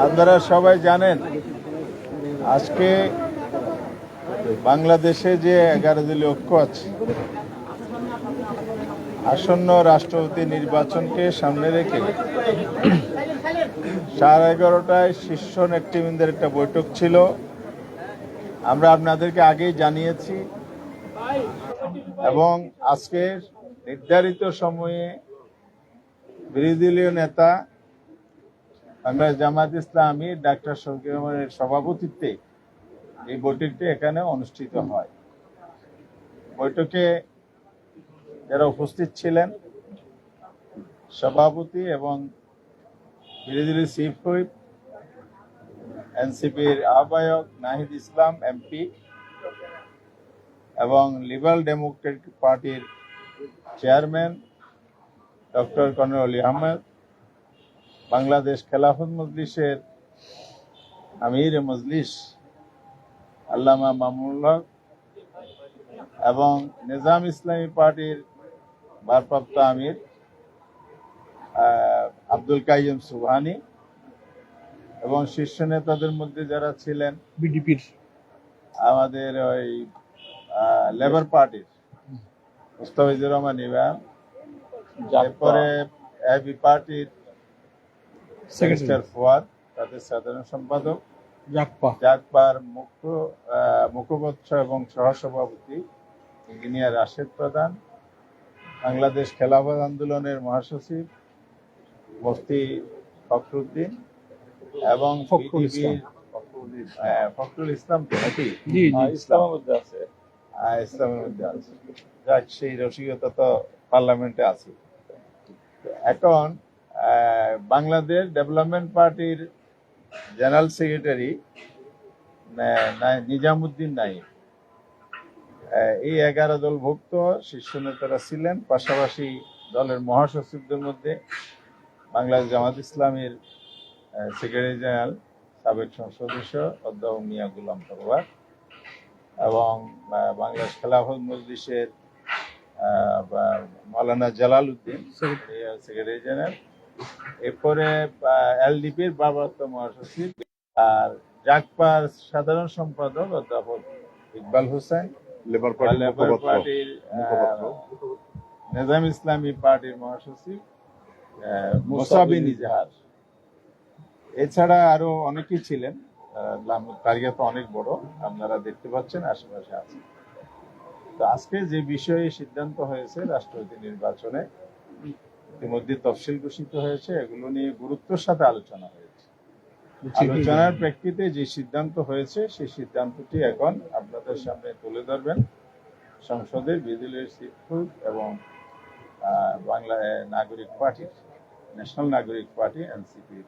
আপনারা সবাই জানেন আজকে বাংলাদেশে যে 11 দলীয় ঐক্য আছে, আসন্ন রাষ্ট্রপতি নির্বাচনকে সামনে রেখে 11:30টায় শীর্ষ নেতৃবৃন্দের একটা বৈঠক ছিল। আমরা আপনাদেরকে আগেই জানিয়েছি এবং আজকের নির্ধারিত সময়ে বিরোধী দলীয় নেতা বাংলাদেশ জামায়াত ইসলামী ডাক্তার শফিকুর রহমানের সভাপতিত্বে এই বৈঠকটি এখানে অনুষ্ঠিত হয়। বৈঠকে যারা উপস্থিত ছিলেন সভাপতি এবং বিরোধী দলের চিফ হুইপ, এনসিপির আহ্বায়ক নাহিদ ইসলাম এমপি এবং লিবারেল ডেমোক্রেটিক পার্টির চেয়ারম্যান ডক্টর কর্নেল অলি আহমেদ, বাংলাদেশ খেলাফত মজলিসের আমির মজলিস আল্লামা মামুনুল হক এবং নিজাম ইসলামী পার্টির ভারপ্রাপ্ত আমির আব্দুল কাইয়ুম সুবহানি এবং শীর্ষ নেতাদের মধ্যে যারা ছিলেন বিডিপির আমাদের ওই লেবার পার্টির মুস্তাফিজুর রহমান ইমাম, তারপরে এবি পার্টির সেক্রেটারি ফুয়াদ, তাদের সাধারণ সম্পাদক জাকপার মুখপাত্র এবং সহসভাপতি ইঞ্জিনিয়ার রাশেদ প্রধান, বাংলাদেশ খেলাফত আন্দোলনের মহাসচিব মুফতি ফখরুদ্দিন এবং ফখরুল ইসলাম ইসলামের মধ্যে আছে, ইসলামের মধ্যে আছে। যাক, সেই রসিকতা তো পার্লামেন্টে আছে। এখন বাংলাদেশ ডেভেলপমেন্ট পার্টির জেনারেল সেক্রেটারি নিজামুদ্দিন নাইম এই 11 দলভুক্ত শীর্ষ নেতারা ছিলেন। পাশাপাশি দলের মহাসচিবদের মধ্যে বাংলাদেশ জামাত ইসলামীর সেক্রেটারি জেনারেল সাবেক সংসদ সদস্য অধ্যাপক মিয়া গোলাম পরওয়ার এবং বাংলাদেশ খেলাফত মজলিসের মাওলানা জালাল উদ্দিন সেক্রেটারি জেনারেল, এরপরে এলডিপির ভারপ্রাপ্ত মহাসচিব আর জাকপার সাধারণ সম্পাদক অধ্যাপক ইকবাল হোসেন, লেবার পার্টির নিজাম ইসলামী পার্টির মহাসচিব মুসাবিন ইজাহার, এছাড়া আরো অনেকেই ছিলেন। তালিকা তো অনেক বড়, আপনারা দেখতে পাচ্ছেন আশেপাশে আছে। তো আজকে যে বিষয়ে সিদ্ধান্ত হয়েছে রাষ্ট্রপতি নির্বাচনে ইতিমধ্যে তফসিল ঘোষিত হয়েছে, এগুলো নিয়ে গুরুত্বের সাথে আলোচনা হয়েছে। আলোচনার প্রেক্ষিতে যে সিদ্ধান্ত হয়েছে সেই সিদ্ধান্তটি এখন আপনাদের সামনে তুলে ধরবেন সংসদের বিরোধী দলের চিফ হুইপ এবং বাংলা নাগরিক পার্টির ন্যাশনাল নাগরিক পার্টি এনসিপির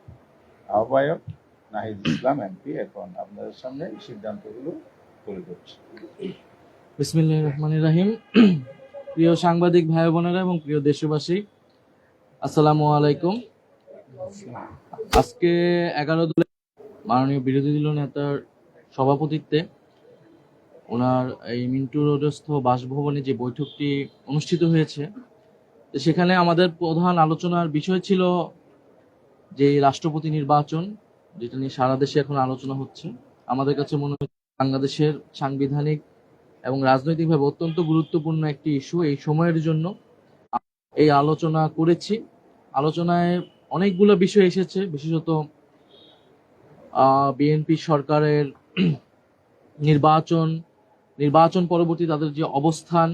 আহ্বায়ক নাহিদ ইসলাম এমপি এখন আপনাদের সামনে এই সিদ্ধান্তগুলো তুলে ধরছে। বিসমিল্লাহির রহমানির রহিম। প্রিয় সাংবাদিক ভাই বোনেরা এবং প্রিয় দেশবাসী, আসসালামু আলাইকুম। আজকে 11 দলের মাননীয় বিরোধী দলীয় নেতার সভাপতিত্বে ওনার এই মিন্টু রোডস্থ বাসভবনে যে বৈঠকটি অনুষ্ঠিত হয়েছে, সেখানে আমাদের প্রধান আলোচনার বিষয় ছিল যে রাষ্ট্রপতি নির্বাচন, যেটা নিয়ে সারা দেশে এখন আলোচনা হচ্ছে। আমাদের কাছে মনে হয় বাংলাদেশের সাংবিধানিক এবং রাজনৈতিকভাবে অত্যন্ত গুরুত্বপূর্ণ একটি ইস্যু। এই সময়ের জন্য এই আলোচনা করেছি। আলোচনায় অনেকগুলো বিষয় এসেছে, বিশেষত বিএনপি সরকারের নির্বাচন পরবর্তী তাদের যে অবস্থান,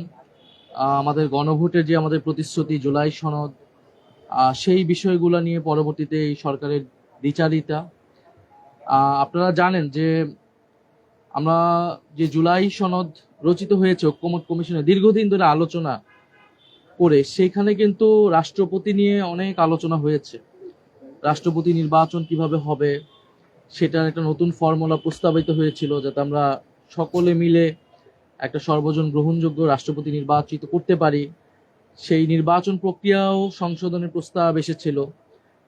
আমাদের গণভোটের যে আমাদের প্রতিশ্রুতি জুলাই সনদ, সেই বিষয়গুলো নিয়ে পরবর্তীতে এই সরকারের দ্বিচারিতা। আপনারা জানেন যে আমরা যে জুলাই সনদ রচিত হয়েছে ঐক্যমত কমিশনে দীর্ঘদিন ধরে আলোচনা করে, সেখানে কিন্তু রাষ্ট্রপতি নিয়ে অনেক আলোচনা হয়েছে। রাষ্ট্রপতি নির্বাচন কিভাবে হবে সেটার একটা নতুন ফর্মুলা প্রস্তাবিত হয়েছিল, যাতে আমরা সকলে মিলে একটা সর্বজন গ্রহণযোগ্য রাষ্ট্রপতি নির্বাচিত করতে পারি। সেই নির্বাচন প্রক্রিয়াও সংশোধনের প্রস্তাব এসেছিল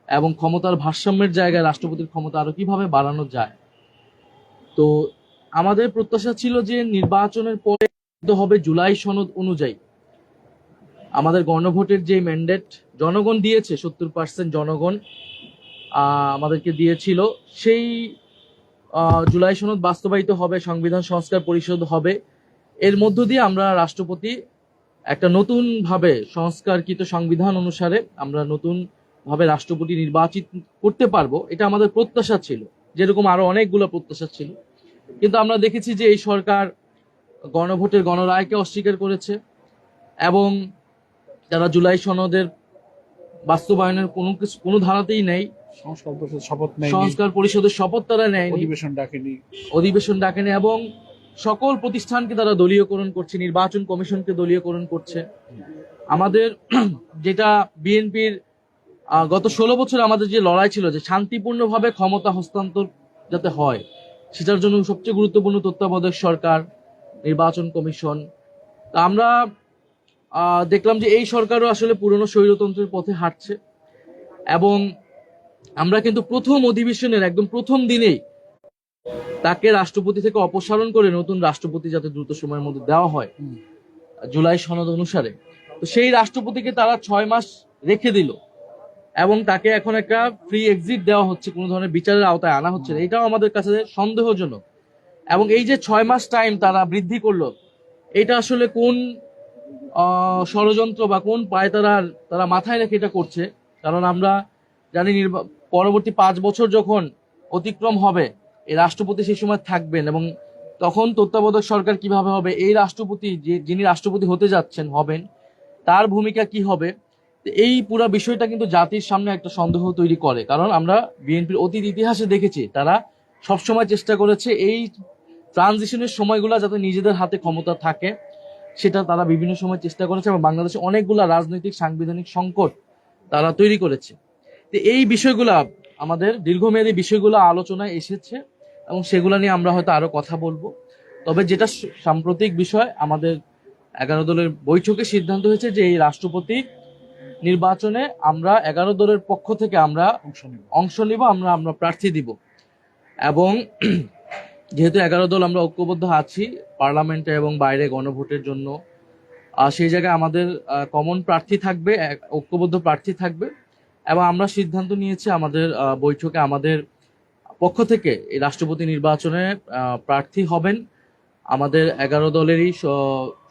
এবং ক্ষমতার ভারসাম্যের জায়গায় রাষ্ট্রপতির ক্ষমতা আরো কিভাবে বাড়ানো যায়। তো আমাদের প্রত্যাশা ছিল যে নির্বাচনের পরে হবে জুলাই সনদ অনুযায়ী আমাদের গণভোটের যে ম্যান্ডেট জনগণ দিয়েছে, 70% জনগণ আমাদেরকে দিয়েছিল, সেই জুলাই সনদ বাস্তবায়িত হবে, সংবিধান সংস্কার পরিষদ হবে, এর মধ্য দিয়ে আমরা রাষ্ট্রপতি একটা নতুন ভাবে সংস্কারকৃত সংবিধান অনুসারে আমরা নতুন ভাবে রাষ্ট্রপতি নির্বাচিত করতে পারবো, এটা আমাদের প্রত্যাশা ছিল, যেরকম আরো অনেকগুলো প্রত্যাশা ছিল। কিন্তু আমরা দেখেছি যে এই সরকার গণভোটের গণরায়কে অস্বীকার করেছে এবং যারা জুলাই সনদের বাস্তবায়নের কোনো ধারাতেই নেই, সংস্কার পরিষদের শপথ তারা নেয়নি, অধিবেশন ডাকেনি এবং সকল প্রতিষ্ঠানকে তারা দলীয়করণ করছে, নির্বাচন কমিশনকে দলীয়করণ করছে। আমাদের যেটা বিএনপির গত 16 বছর আমাদের যে লড়াই ছিল যে শান্তিপূর্ণভাবে ক্ষমতা হস্তান্তর যাতে হয়, সেটার জন্য সবচেয়ে গুরুত্বপূর্ণ তত্ত্বাবধায়ক সরকার, নির্বাচন কমিশন। তা আমরা দেখলাম যে এই সরকারও আসলে পুরনো স্বৈরতন্ত্রের পথে হাঁটছে এবং আমরা কিন্তু প্রথম অধিবেশনের একদম প্রথম দিনেই তাকে রাষ্ট্রপতি থেকে অপসারণ করে নতুন রাষ্ট্রপতি যাতে দ্রুত সময়ের মধ্যে দেওয়া হয় জুলাই সনদ অনুসারে, তো সেই রাষ্ট্রপতিকে তারা 6 মাস রেখে দিল এবং তাকে এখন একটা ফ্রি এক্সিট দেওয়া হচ্ছে, কোনো ধরনের বিচারের আওতায় আনা হচ্ছে না। এটাও আমাদের কাছে সন্দেহজনক। এবং এই যে 6 মাস টাইম তারা বৃদ্ধি করলো, এটা আসলে কোন ষড়যন্ত্র বা কোন পায় তারা মাথায় রেখে এটা করছে। কারণ আমরা জানি পরবর্তী 5 বছর যখন অতিক্রম হবে, এই রাষ্ট্রপতি সেই সময় থাকবেন এবং তখন তত্ত্বাবধায়ক সরকার কিভাবে হবে, এই রাষ্ট্রপতি যিনি রাষ্ট্রপতি হতে যাচ্ছেন হবেন, তার ভূমিকা কি হবে, এই পুরো বিষয়টা কিন্তু জাতির সামনে একটা সন্দেহ তৈরি করে। কারণ আমরা বিএনপির অতীত ইতিহাসে দেখেছি তারা সবসময় চেষ্টা করেছে এই ট্রানজিশনের সময়গুলো যাতে নিজেদের হাতে ক্ষমতা থাকে, সেটা তারা বিভিন্ন সময় চেষ্টা করেছে এবং বাংলাদেশে অনেকগুলা রাজনৈতিক সাংবিধানিক সংকট তারা তৈরি করেছে। তো এই বিষয়গুলা আমাদের দীর্ঘমেয়াদী বিষয়গুলো আলোচনায় এসেছে এবং সেগুলো নিয়ে আমরা হয়তো আরো কথা বলবো। তবে যেটা সাম্প্রতিক বিষয়, আমাদের 11 দলের বৈঠকে সিদ্ধান্ত হয়েছে যে এই রাষ্ট্রপতি নির্বাচনে আমরা 11 দলের পক্ষ থেকে আমরা অংশ নিব, আমরা প্রার্থী দিব এবং যেহেতু 11 দল আমরা ঐক্যবদ্ধ আছি পার্লামেন্টে এবং বাইরে গণভোটের জন্য, সেই জায়গায় আমাদের কমন প্রার্থী থাকবে, ঐক্যবদ্ধ প্রার্থী থাকবে এবং আমরা সিদ্ধান্ত নিয়েছি আমাদের বৈঠকে আমাদের পক্ষ থেকে এই রাষ্ট্রপতি নির্বাচনে প্রার্থী হবেন আমাদের 11 দলেরই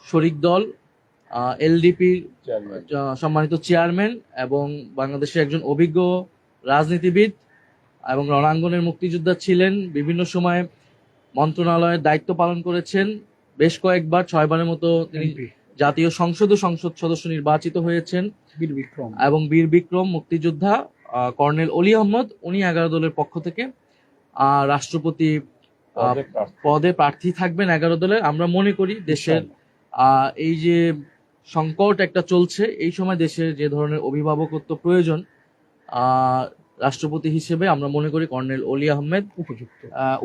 শরিক দল, এলডিপির সম্মানিত চেয়ারম্যান এবং বাংলাদেশের একজন অভিজ্ঞ রাজনীতিবিদ এবং রণাঙ্গনের মুক্তিযোদ্ধা ছিলেন, বিভিন্ন সময়ে মন্ত্রণালয়ের দায়িত্ব পালন করেছেন, বেশ কয়েকবার 6 বারের মতো তিনি জাতীয় সংসদ সদস্য নির্বাচিত হয়েছেন এবং বীর বিক্রম মুক্তিযোদ্ধা কর্নেল অলি আহমদ, উনি 11 দলের পক্ষ থেকে রাষ্ট্রপতি পদে প্রার্থী থাকবেন 11 দলের। আমরা মনে করি দেশের এই যে সংকট একটা চলছে, এই সময় দেশের যে ধরনের অভিভাবকত্ব প্রয়োজন, রাষ্ট্রপতি হিসেবে আমরা মনে করি কর্নেল অলি আহমেদ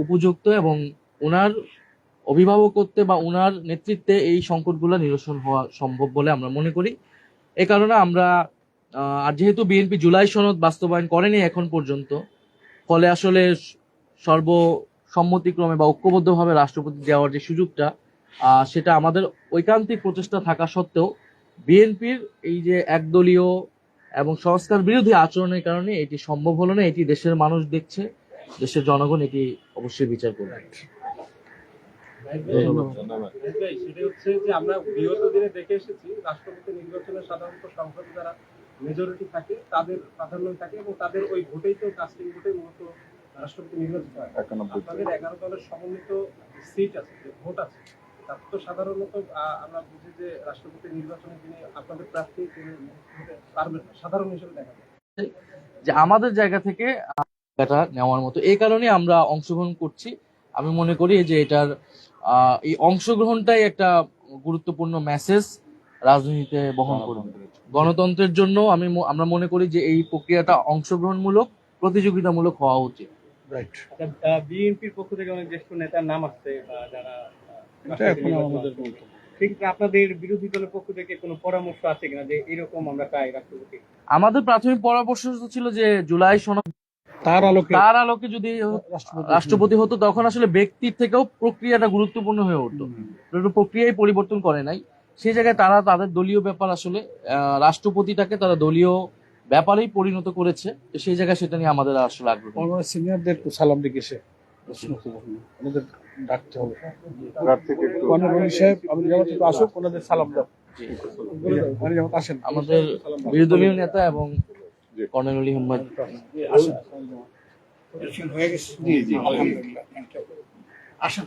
উপযুক্ত এবং ওনার অভিভাবকত্বে বা ওনার নেতৃত্বে এই সংকটগুলো নিরসন হওয়া সম্ভব বলে আমরা মনে করি। এ কারণে আমরা আর যেহেতু বিএনপি জুলাই সনদ বাস্তবায়ন করেনি এখন পর্যন্ত, ফলে আসলে সর্বসম্মতিক্রমে বা ঐক্যবদ্ধভাবে রাষ্ট্রপতি দেওয়ার যে সুযোগটা, সেটা আমাদের ঐকান্তিক প্রচেষ্টা থাকা সত্ত্বেও বিএনপির এই যে একদলীয় এবং সংস্কার বিরোধী আচরণের কারণে এটি সম্ভব হলো না। এটি দেশের মানুষ দেখছে, দেশের জনগণ এটি অবশ্যই বিচার করবে। সেটা হচ্ছে যে আমরা বিগত দিনে দেখে এসেছি রাষ্ট্রপতি নির্বাচনে সাধারণত সংসদে যারা মেজরিটি থাকে তাদের প্রাধান্য থাকে এবং তাদের ওই ভোটেই তো কাস্টিং ভোটে মূলত রাষ্ট্রপতি নির্বাচিত হয়। আপনাদের 11 দলের সমন্বিত সিট আছে, ভোট আছে, তার তো সাধারণত আমরা বুঝি যে রাষ্ট্রপতি নির্বাচনে যিনি আপনাদের প্রার্থী তিনি পারবেন না, সাধারণ হিসেবে দেখা যায় যে আমাদের জায়গা থেকে এটা নেওয়ার মতো, এই কারণে আমরা অংশগ্রহণ করছি। আমি মনে করি যে এটার এই অংশগ্রহণটাই একটা গুরুত্বপূর্ণ মেসেজ রাজনীতিতে বহন করবে। গণতন্ত্রের জন্য আমরা মনে করি যে এই প্রক্রিয়াটা অংশগ্রহণমূলক, প্রতিযোগিতামূলক হওয়া উচিত। বিএনপির পক্ষ থেকে অনেক জ্যেষ্ঠ নেতার নাম আসছে যারা আপনাদের বিরোধী দলের পক্ষ থেকে কোনো পরামর্শ আছে কিনা যে এরকম আমরা চাই রাষ্ট্রপতি? আমাদের প্রাথমিক পরামর্শ ছিল যে জুলাই সনদ তার আলোকে যদি রাষ্ট্রপতি হতো, তখন আসলে ব্যক্তির থেকেও প্রক্রিয়াটা গুরুত্বপূর্ণ হয়ে উঠতো। প্রক্রিয়ায় পরিবর্তন করে নাই, সেই জায়গায় তারা তাদের দলীয় ব্যাপার আসলে রাষ্ট্রপতিটাকে তারা দলীয় ব্যাপারেই পরিণত করেছে, তো সেই জায়গায় সেটা নিয়ে আমাদের আসলে আগ্রহ নেই। সিনিয়রদের একটু সালাম দিকে এসে ওনাদের ডাকতে হবে। রাত থেকে একটু কর্নেল ওলি সাহেব আমির জামাত একটু আসুক, ওনাদের সালাম দাও। আমির জামাত আসেন। আমাদের বিরোধী দলীয় নেতা এবং কর্নেল অলি আহমদ আসেন। হয়ে গেছে। জি জি আলহামদুলিল্লাহ। আসেন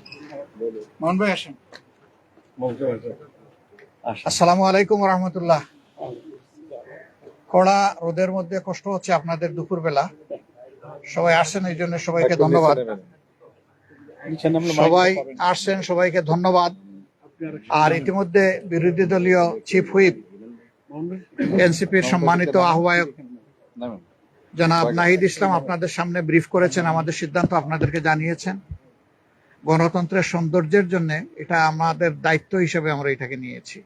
মোহন ভাই আসেন। আসসালামু আলাইকুম রহমতুল্লাহ। কড়া রোদের মধ্যে কষ্ট হচ্ছে আপনাদের দুপুরবেলা, সবাই আসছেন এই জন্য সবাইকে ধন্যবাদ। সবাই আসছেন, সবাইকে ধন্যবাদ। আর ইতিমধ্যে বিরোধী দলীয় চিফ হুইপ এনসিপির সম্মানিত আহ্বায়ক জনাব নাহিদ ইসলাম আপনাদের সামনে ব্রিফ করেছেন, আমাদের সিদ্ধান্ত আপনাদেরকে জানিয়েছেন। গণতন্ত্রের সৌন্দর্যের জন্য এটা আমাদের দায়িত্ব হিসেবে আমরা এটাকে নিয়েছি।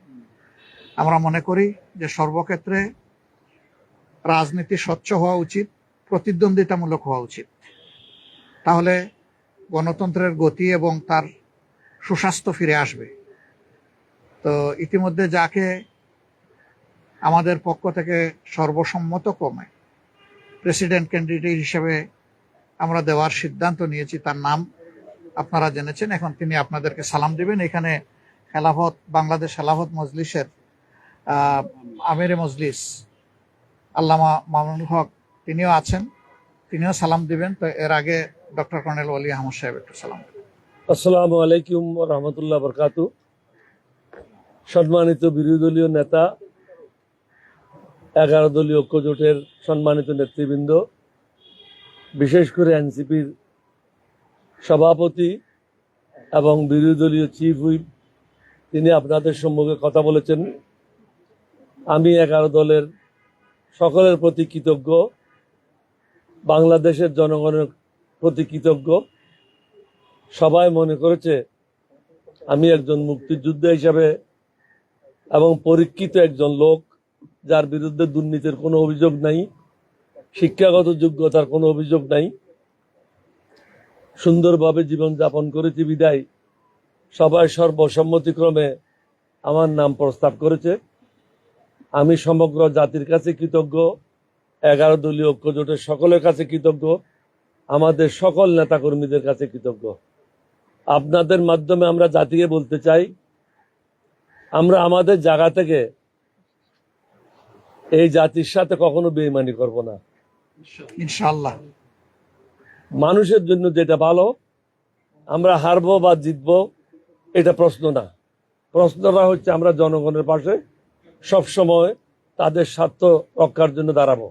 আমরা মনে করি যে সর্বক্ষেত্রে রাজনীতি স্বচ্ছ হওয়া উচিত, প্রতিদ্বন্দ্বিতামূলক হওয়া উচিত, তাহলে গণতন্ত্রের গতি এবং তার সুস্বাস্থ্য ফিরে আসবে। তো ইতিমধ্যে যাকে আমাদের পক্ষ থেকে সর্বসম্মতক্রমে প্রেসিডেন্ট ক্যান্ডিডেট হিসেবে আমরা দেওয়ার সিদ্ধান্ত নিয়েছি, তার নাম আপনারা জেনেছেন। এখন তিনি আপনাদেরকে সালাম দিবেন। এখানে বাংলাদেশ খেলাফত মজলিসের আমিরে মজলিস আল্লামা মামুনুল হক তিনিও আছেন, তিনিও সালাম দিবেন। তো এর আগে ডক্টর কর্নেল ওলি আহমদ সাহেব একটু সালাম দিবেন। আসসালামু আলাইকুম রহমতুল্লাহ বরকাতু। সম্মানিত বিরোধী দলীয় নেতা, 11 দলীয় ঐক্যজোটের সম্মানিত নেতৃবৃন্দ, বিশেষ করে এনসিপির সভাপতি এবং বিরোধী দলীয় চিফ হুইপ, তিনি আপনাদের সম্মুখে কথা বলেছেন। আমি 11 দলের সকলের প্রতি কৃতজ্ঞ, বাংলাদেশের জনগণের প্রতি কৃতজ্ঞ। সবাই মনে করেছে আমি একজন মুক্তিযোদ্ধা হিসাবে এবং পরীক্ষিত একজন লোক, যার বিরুদ্ধে দুর্নীতির কোনো অভিযোগ নাই, শিক্ষাগত যোগ্যতার কোনো অভিযোগ নাই, সুন্দরভাবে জীবনযাপন করেছি বিদায় সবাই সর্বসম্মতিক্রমে আমার নাম প্রস্তাব করেছে। আমি সমগ্র জাতির কাছে কৃতজ্ঞ, 11 দলীয় ঐক্যজোটের সকলের কাছে কৃতজ্ঞ, আমাদের সকল নেতাকর্মীদের কাছে কৃতজ্ঞ। আপনাদের মাধ্যমে আমরা জাতিকে বলতে চাই, আমরা আমাদের জায়গা থেকে এই জাতির সাথে কখনো বেইমানি করব না। ইনশাআল্লাহ মানুষের জন্য যেটা ভালো, আমরা হারবো বা জিতবো এটা প্রশ্ন না। প্রশ্নটা হচ্ছে আমরা জনগণের পাশে সবসময় তাদের স্বার্থ রক্ষার জন্য দাঁড়াবো।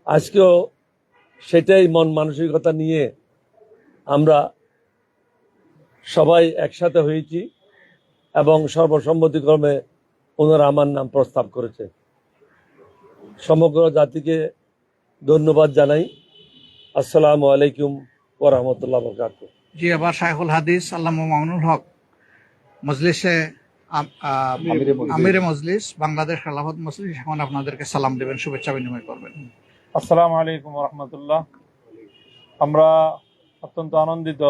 আজকেও সেটাই মন মানসিকতা নিয়ে আমরা সবাই একসাথে হয়েছি এবং সর্বসম্মতিক্রমে ওনারা আমার নাম প্রস্তাব করেছে। সমগ্র জাতিকে ধন্যবাদ জানাই। আসসালামু আলাইকুম ওয়া রাহমাতুল্লাহি ওয়া বারাকাতুহু। জি, আবার শাইখুল হাদিস আল্লামা মামুনুল হক মজলিসে আমিরে মজলিস বাংলাদেশ খেলাফত মজলিস এখন আপনাদেরকে সালাম দেবেন, শুভেচ্ছা বিনিময় করবেন। আসসালামু আলাইকুম রহমতুল্লাহ। আমরা অত্যন্ত আনন্দিত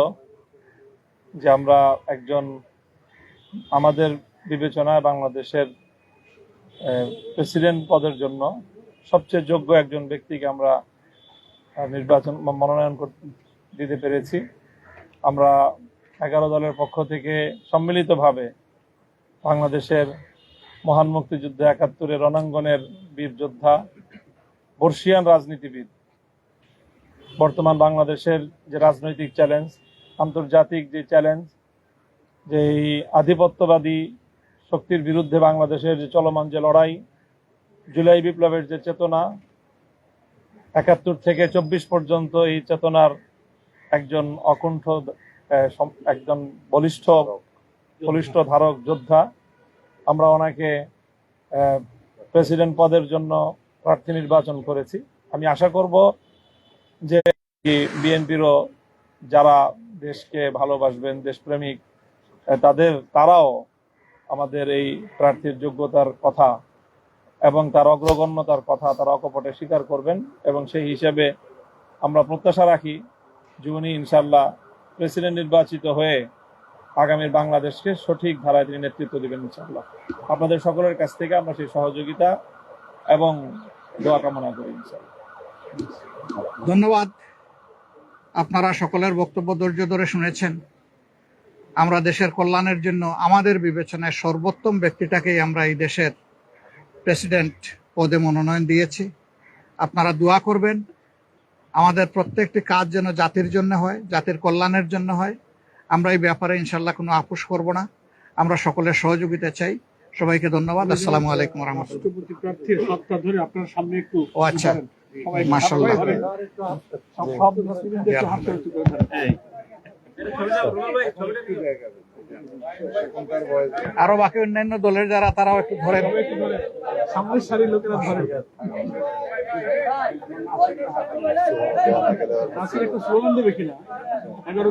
যে আমরা একজন আমাদের বিবেচনায় বাংলাদেশের প্রেসিডেন্ট পদের জন্য সবচেয়ে যোগ্য একজন ব্যক্তিকে আমরা মনোনয়ন দিতে পেরেছি। আমরা 11 দলের পক্ষ থেকে সম্মিলিতভাবে বাংলাদেশের মহান মুক্তিযুদ্ধ 71-এর রণাঙ্গনের বীর যোদ্ধা, বর্ষিয়ান রাজনীতিবিদ, বর্তমান বাংলাদেশের যে রাজনৈতিক চ্যালেঞ্জ, আন্তর্জাতিক যে চ্যালেঞ্জ, যে এই আধিপত্যবাদী শক্তির বিরুদ্ধে বাংলাদেশের যে চলমান যে লড়াই, জুলাই বিপ্লবের যে চেতনা, 71 থেকে 24 পর্যন্ত এই চেতনার একজন অকুণ্ঠ, একজন বলিষ্ঠ ধারক যোদ্ধা। আমরা ওনাকে প্রেসিডেন্ট পদের জন্য প্রার্থী নির্বাচন করেছি। আমি আশা করব যে বিএনপিরও যারা দেশকে ভালোবাসবেন, দেশপ্রেমিক, তারাও আমাদের এই প্রার্থীর যোগ্যতার কথা এবং তার অগ্রগণ্যতার কথা তারা অকপটে স্বীকার করবেন এবং সেই হিসেবে আমরা প্রত্যাশা রাখি যে উনি ইনশাল্লাহ প্রেসিডেন্ট নির্বাচিত হয়ে আগামীর বাংলাদেশকে সঠিক ধারায় তিনি নেতৃত্ব দিবেন ইনশাআল্লাহ। আপনাদের সকলের কাছ থেকে আমরা সেই সহযোগিতা এবং দোয়া কামনা করি ইনশাআল্লাহ। ধন্যবাদ। আপনারা সকলের বক্তব্য ধৈর্য ধরে শুনেছেন। আমরা দেশের কল্যাণের জন্য আমাদের বিবেচনায় সর্বোত্তম ব্যক্তিটাকেই আমরা এই দেশের প্রেসিডেন্ট পদে মনোনয়ন দিয়েছি। আপনারা দোয়া করবেন আমাদের প্রত্যেকটি কাজ যেন জাতির জন্য হয়, জাতির কল্যাণের জন্য হয়। আমরা এই ব্যাপারে ইনশাল্লাহ কোনো আপোষ করব না। আমরা সকলের সহযোগিতা চাই। সবাইকে ধন্যবাদ। আসসালামু আলাইকুম ওয়া রাহমাতুল্লাহ। রাষ্ট্রপতি প্রার্থীর হাতটা ধরে আপনার সামনে একটু ও আচ্ছা, সবাই মাশাআল্লাহ। সব মুসলিমদের হাতটা একটু করে ধরেন। আরো বাকি অন্যান্য দলের যারা তারাও একটু ধরেন। সামনের সারির লোকেরা ধরে নাসির একটু স্লোগান দেবে কিনা 11